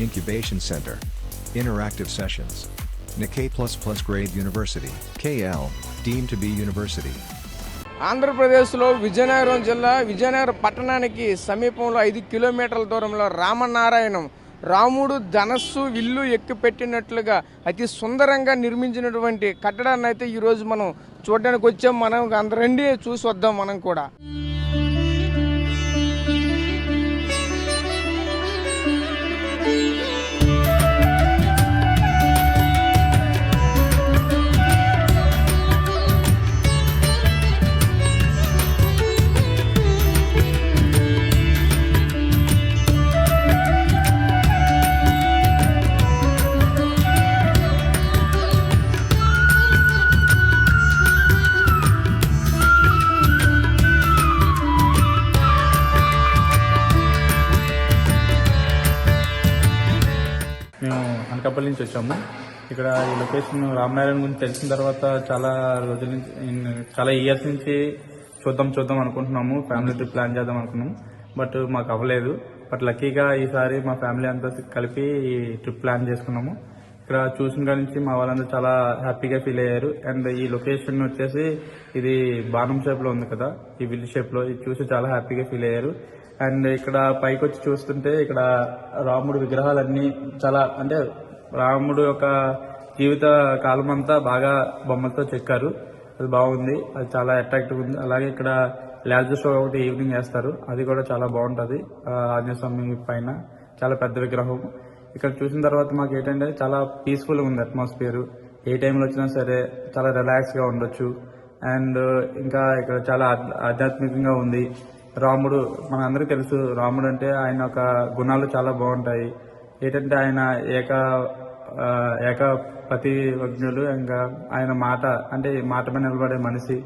Incubation Center. Interactive sessions. Nikkei++ Grade University. KL, deemed to be university. ఆంధ్రప్రదేశ్లో విజయనగరం జిల్లా విజయనగరం పట్టణానికి సమీపంలో 5 కిలోమీటర్ల దూరంలో రామనారాయణం రాముడు ధనస్సు విల్లు ఎక్కుపెట్టినట్లుగా అతి సుందరంగా నిర్మించినటువంటి కట్టడాన్ని అయితే ఈరోజు మనం చూడడానికి వచ్చాం. మనం అందరండి చూసి వద్దాం మనం కూడా. మేము అనకాపల్లి నుంచి వచ్చాము. ఇక్కడ ఈ లొకేషన్ రామనారాయణ గురించి తెలిసిన తర్వాత చాలా రోజుల నుంచి చాలా ఇయర్స్ నుంచి చూద్దాం అనుకుంటున్నాము. ఫ్యామిలీ ట్రిప్ ప్లాన్ చేద్దాం అనుకున్నాము, బట్ మాకు అవ్వలేదు. బట్ లక్కీగా ఈసారి మా ఫ్యామిలీ అంతా కలిపి ఈ ట్రిప్ ప్లాన్ చేసుకున్నాము. ఇక్కడ చూసిన కాడి నుంచి మా వాళ్ళందరూ చాలా హ్యాపీగా ఫీల్ అయ్యారు. అండ్ ఈ లొకేషన్ వచ్చేసి ఇది బాణం షేప్ లో ఉంది కదా, ఈ విల్ షేప్ లో, ఇది చూసి చాలా హ్యాపీగా ఫీల్ అయ్యారు. అండ్ ఇక్కడ పైకి వచ్చి చూస్తుంటే ఇక్కడ రాముడు విగ్రహాలన్నీ చాలా, అంటే రాముడు యొక్క జీవిత కాలం అంతా బాగా బొమ్మలతో చెక్కారు. అది బాగుంది, అది చాలా అట్రాక్టివ్ ఉంది. అలాగే ఇక్కడ లాజర్ షో ఒకటి ఈవినింగ్ వేస్తారు, అది కూడా చాలా బాగుంటుంది. ఆంజనేయ స్వామి పైన చాలా పెద్ద విగ్రహం. ఇక్కడ చూసిన తర్వాత మాకు ఏంటంటే చాలా పీస్ఫుల్గా ఉంది అట్మాస్ఫియర్. ఏ టైంలో వచ్చినా సరే చాలా రిలాక్స్గా ఉండొచ్చు. అండ్ ఇంకా ఇక్కడ చాలా ఆధ్యాత్మికంగా ఉంది. రాముడు మనందరికీ తెలుసు, రాముడు అంటే ఆయన ఒక గుణాలు చాలా బాగుంటాయి. ఏంటంటే ఆయన ఏకపతి వజ్ఞులు, ఇంకా ఆయన మాట అంటే మాట మీద నిలబడే మనిషి.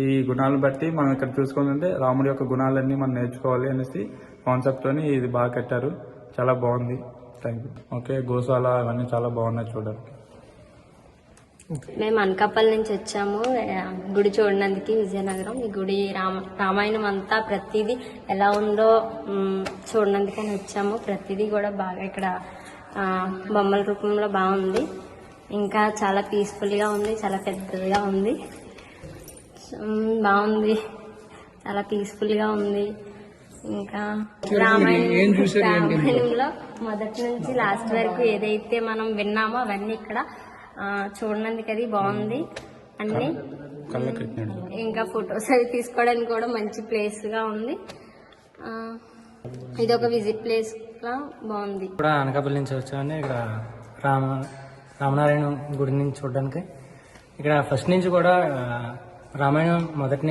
ఈ గుణాలను బట్టి మనం ఇక్కడ చూసుకుంటుంటే రాముడి యొక్క గుణాలన్నీ మనం నేర్చుకోవాలి అనేసి కాన్సెప్ట్ తోని ఇది బాగా కట్టారు. చాలా బాగుంది. Thank you. ఓకే, గోశాల అవన్నీ చాలా బాగున్నాయి చూడడానికి. మేము అనకాపల్లి నుంచి వచ్చాము గుడి చూడడానికి విజయనగరం. ఈ గుడి రామాయణం అంతా ప్రతిదీ ఎలా ఉందో చూడడానికి వచ్చాము. ప్రతిదీ కూడా బాగా ఇక్కడ బొమ్మల రూపంలో బాగుంది. ఇంకా చాలా పీస్ఫుల్గా ఉంది, చాలా పెద్దదిగా ఉంది, బాగుంది, చాలా పీస్ఫుల్గా ఉంది. ఇంకా రామాయణంలో మొదటి నుంచి లాస్ట్ వరకు ఏదైతే మనం విన్నామో అవన్నీ ఇక్కడ చూడడానికి అది బాగుంది అన్ని. ఇంకా ఫొటోస్ అవి తీసుకోవడానికి కూడా మంచి ప్లేస్ గా ఉంది. ఇది ఒక విజిట్ ప్లేస్ లా బాగుంది. ఇక్కడ అనకాపల్లి నుంచి వచ్చామని ఇక్కడ రామనారాయణ గుడి నుంచి చూడడానికి. ఇక్కడ ఫస్ట్ నుంచి కూడా రామాయణం మొదటి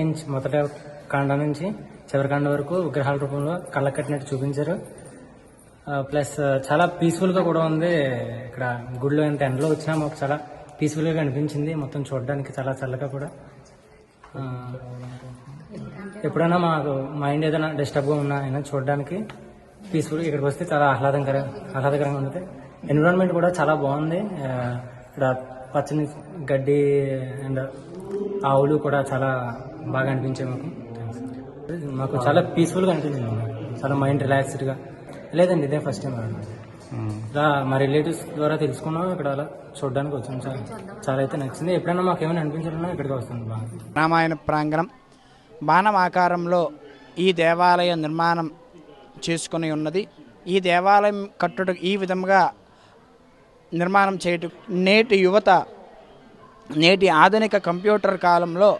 కాండ నుంచి చివరి కాండ వరకు విగ్రహాల రూపంలో కళ్ళకు కట్టినట్టు చూపించారు. ప్లస్ చాలా పీస్ఫుల్ గా కూడా ఉంది. ఇక్కడ గుడిలో ఎంత ఎండలో వచ్చినా మాకు చాలా పీస్ఫుల్ గా అనిపించింది. మొత్తం చూడడానికి చాలా చల్లగా కూడా. ఎప్పుడైనా మాకు మైండ్ ఏదైనా డిస్టర్బ్ గా ఉన్నా అయినా చూడడానికి పీస్ఫుల్, ఇక్కడికి వస్తే చాలా ఆహ్లాదకరంగా ఉంటుంది. ఎన్విరాన్మెంట్ కూడా చాలా బాగుంది. ఇక్కడ పచ్చని గడ్డి అండ్ ఆవులు కూడా చాలా బాగా అనిపించాయి మాకు చాలా పీస్ఫుల్ గా అనిపించింది. చాలా మైండ్ రిలాక్స్డ్ గా. లేదండి, ఇదే ఫస్ట్ టైం ఇలా మా రిలేటివ్స్ ద్వారా తెలుసుకున్నాం. ఇక్కడ అలా చూడడానికి వచ్చాం. చాలా అయితే నచ్చింది. ఎప్పుడైనా మాకు ఏమైనా అనిపించాలన్నా ఇక్కడికి వస్తుంది. బాగా రామాయణ ప్రాంగణం బాణం ఆకారంలో ఈ దేవాలయం నిర్మాణం చేసుకుని ఉన్నది. ఈ దేవాలయం కట్టుట ఈ విధంగా నిర్మాణం చేయటం నేటి యువత, నేటి ఆధునిక కంప్యూటర్ కాలంలో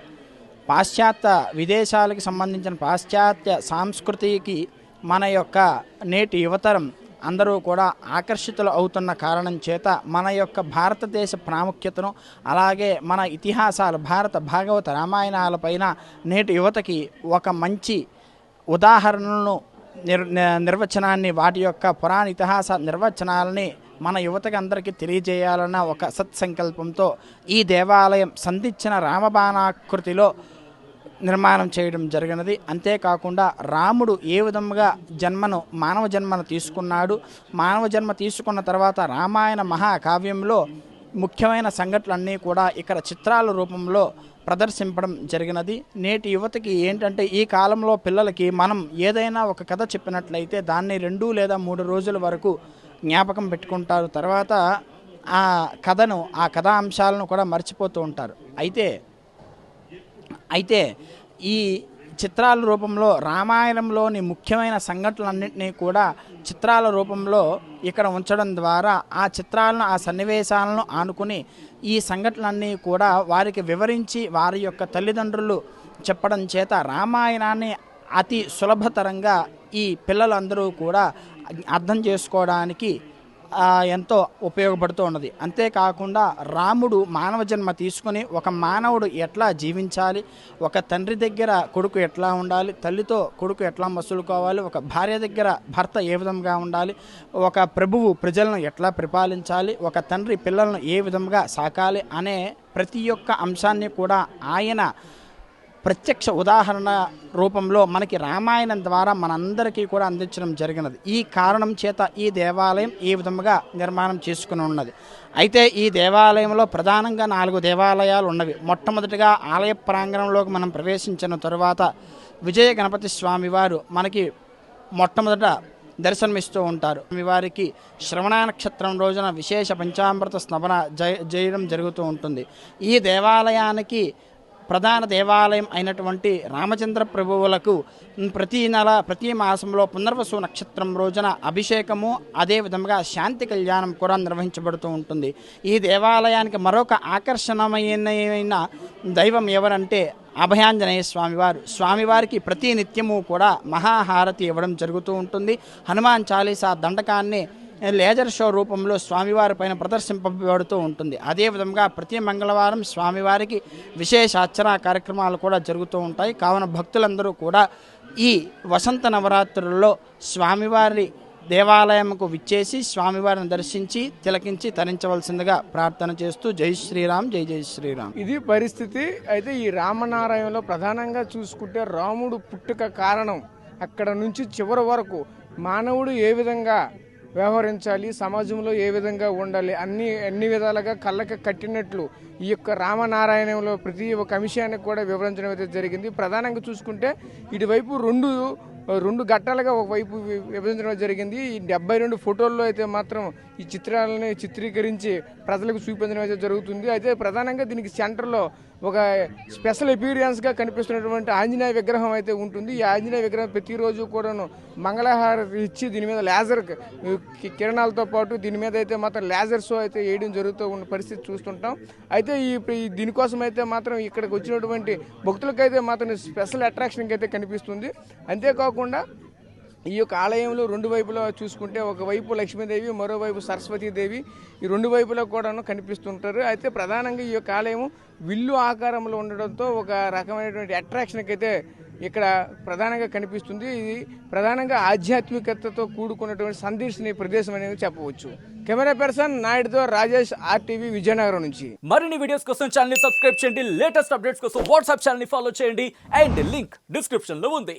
పాశ్చాత్య విదేశాలకు సంబంధించిన పాశ్చాత్య సంస్కృతికి మన యొక్క నేటి యువతరం అందరూ కూడా ఆకర్షితులు అవుతున్న కారణం చేత మన యొక్క భారతదేశ ప్రాముఖ్యతను, అలాగే మన ఇతిహాసాలు, భారత భాగవత రామాయణాలపైన నేటి యువతకి ఒక మంచి ఉదాహరణలను నిర్వచనాన్ని, వాటి యొక్క పురాణ ఇతిహాస నిర్వచనాలని మన యువతకి అందరికీ తెలియజేయాలన్న ఒక సత్సంకల్పంతో ఈ దేవాలయం సంధించిన రామబాణాకృతిలో నిర్మాణం చేయడం జరిగినది. అంతేకాకుండా రాముడు ఏ విధంగా మానవ జన్మను తీసుకున్నాడు, మానవ జన్మ తీసుకున్న తర్వాత రామాయణ మహాకావ్యంలో ముఖ్యమైన సంఘటనలన్నీ కూడా ఇక్కడ చిత్రాల రూపంలో ప్రదర్శింపడం జరిగినది. నేటి యువతకి ఏంటంటే ఈ కాలంలో పిల్లలకి మనం ఏదైనా ఒక కథ చెప్పినట్లయితే దాన్ని 2 లేదా 3 రోజుల వరకు జ్ఞాపకం పెట్టుకుంటారు. తర్వాత ఆ కథను, ఆ కథా అంశాలను కూడా మర్చిపోతూ ఉంటారు. అయితే ఈ చిత్రాల రూపంలో రామాయణంలోని ముఖ్యమైన సంఘటనలన్నింటినీ కూడా చిత్రాల రూపంలో ఇక్కడ ఉంచడం ద్వారా ఆ చిత్రాలను, ఆ సన్నివేశాలను ఆనుకుని ఈ సంఘటనలన్నీ కూడా వారికి వివరించి వారి యొక్క తల్లిదండ్రులు చెప్పడం చేత రామాయణాన్ని అతి సులభతరంగా ఈ పిల్లలందరూ కూడా అర్థం చేసుకోవడానికి ఎంతో ఉపయోగపడుతూ ఉన్నది. అంతేకాకుండా రాముడు మానవ జన్మ తీసుకొని ఒక మానవుడు ఎట్లా జీవించాలి, ఒక తండ్రి దగ్గర కొడుకు ఎట్లా ఉండాలి, తల్లితో కొడుకు ఎట్లా మసులుకోవాలి, ఒక భార్య దగ్గర భర్త ఏ విధంగా ఉండాలి, ఒక ప్రభువు ప్రజలను ఎట్లా పరిపాలించాలి, ఒక తండ్రి పిల్లలను ఏ విధంగా సాకాలి అనే ప్రతి ఒక్క అంశాన్ని కూడా ఆయన ప్రత్యక్ష ఉదాహరణ రూపంలో మనకి రామాయణం ద్వారా మనందరికీ కూడా అందించడం జరిగినది. ఈ కారణం చేత ఈ దేవాలయం ఈ విధముగా నిర్మాణం చేసుకుని ఉన్నది. అయితే ఈ దేవాలయంలో ప్రధానంగా 4 దేవాలయాలు ఉన్నవి. మొట్టమొదటిగా ఆలయ ప్రాంగణంలోకి మనం ప్రవేశించిన తరువాత విజయ గణపతి స్వామివారు మనకి మొట్టమొదట దర్శనమిస్తూ ఉంటారు. వారికి శ్రవణ నక్షత్రం రోజున విశేష పంచామృత స్నపన చేయడం జరుగుతూ ఉంటుంది. ఈ దేవాలయానికి ప్రధాన దేవాలయం అయినటువంటి రామచంద్ర ప్రభువులకు ప్రతి మాసంలో పునర్వసు నక్షత్రం రోజున అభిషేకము, అదేవిధంగా శాంతి కళ్యాణం కూడా నిర్వహించబడుతూ ఉంటుంది. ఈ దేవాలయానికి మరొక ఆకర్షణమైన దైవం ఎవరంటే అభయాంజనేయ స్వామివారికి ప్రతి నిత్యము కూడా మహాహారతి ఇవ్వడం జరుగుతూ ఉంటుంది. హనుమాన్ చాలీసా దండకాన్ని లేజర్ షో రూపంలో స్వామివారి పైన ప్రదర్శింపబడుతూ ఉంటుంది. అదేవిధంగా ప్రతి మంగళవారం స్వామివారికి విశేష అర్చనా కార్యక్రమాలు కూడా జరుగుతూ ఉంటాయి. కావున భక్తులందరూ కూడా ఈ వసంత నవరాత్రుల్లో స్వామివారి దేవాలయంకు విచ్చేసి స్వామివారిని దర్శించి తిలకించి తరించవలసిందిగా ప్రార్థన చేస్తూ జై శ్రీరామ్, జై జై శ్రీరామ్. ఇది పరిస్థితి. అయితే ఈ రామనారాయణలో ప్రధానంగా చూసుకుంటే రాముడు పుట్టుక కారణం అక్కడ నుంచి చివరి వరకు మానవుడు ఏ విధంగా వ్యవహరించాలి, సమాజంలో ఏ విధంగా ఉండాలి, అన్ని విధాలుగా కళ్ళకి కట్టినట్లు ఈ యొక్క రామనారాయణంలో ప్రతి ఒక్క అంశాన్ని కూడా వివరించడం అయితే జరిగింది. ప్రధానంగా చూసుకుంటే ఇటువైపు రెండు ఘట్టాలుగా ఒకవైపు విభజించడం జరిగింది. ఈ 72 ఫోటోల్లో అయితే మాత్రం ఈ చిత్రాలని చిత్రీకరించి ప్రజలకు చూపించడం అయితే జరుగుతుంది. అయితే ప్రధానంగా దీనికి సెంటర్లో ఒక స్పెషల్ ఎపీరియన్స్గా కనిపిస్తున్నటువంటి ఆంజనేయ విగ్రహం అయితే ఉంటుంది. ఈ ఆంజనేయ విగ్రహం ప్రతిరోజు కూడాను మంగళహారతి ఇచ్చి దీని మీద లేజర్ కిరణాలతో పాటు దీని మీద అయితే మాత్రం లేజర్ షో అయితే వేయడం జరుగుతూ ఉన్న పరిస్థితి చూస్తుంటాం. అయితే దీనికోసం అయితే మాత్రం ఇక్కడికి వచ్చినటువంటి భక్తులకైతే మాత్రం స్పెషల్ అట్రాక్షన్కి అయితే కనిపిస్తుంది. అంతేకాకుండా ఈ యొక్క ఆలయంలో 2 వైపులా చూసుకుంటే ఒకవైపు లక్ష్మీదేవి, మరోవైపు సరస్వతీదేవి, ఈ 2 వైపులా కూడాను కనిపిస్తుంటారు. అయితే ప్రధానంగా ఈ యొక్క ఆలయం విల్లు ఆకారంలో ఉండడంతో ఒక రకమైనటువంటి అట్రాక్షన్కి అయితే ఇక్కడ ప్రధానంగా కనిపిస్తుంది. ఇది ప్రధానంగా ఆధ్యాత్మికతతో కూడుకున్నటువంటి సందర్శనీయ ప్రదేశం అనేది చెప్పవచ్చు. కెమెరా పర్సన్ నాయుడుతో రాజేష్, RTV విజయనగరం నుంచి. మరిన్ని వీడియోస్ కోసం ఛానల్ ని సబ్స్క్రైబ్ చేయండి. లేటెస్ట్ అప్డేట్స్ కోసం వాట్సాప్ ఛానల్ ని ఫాలో చేయండి. అండ్ లింక్ డిస్క్రిప్షన్ లో ఉంది.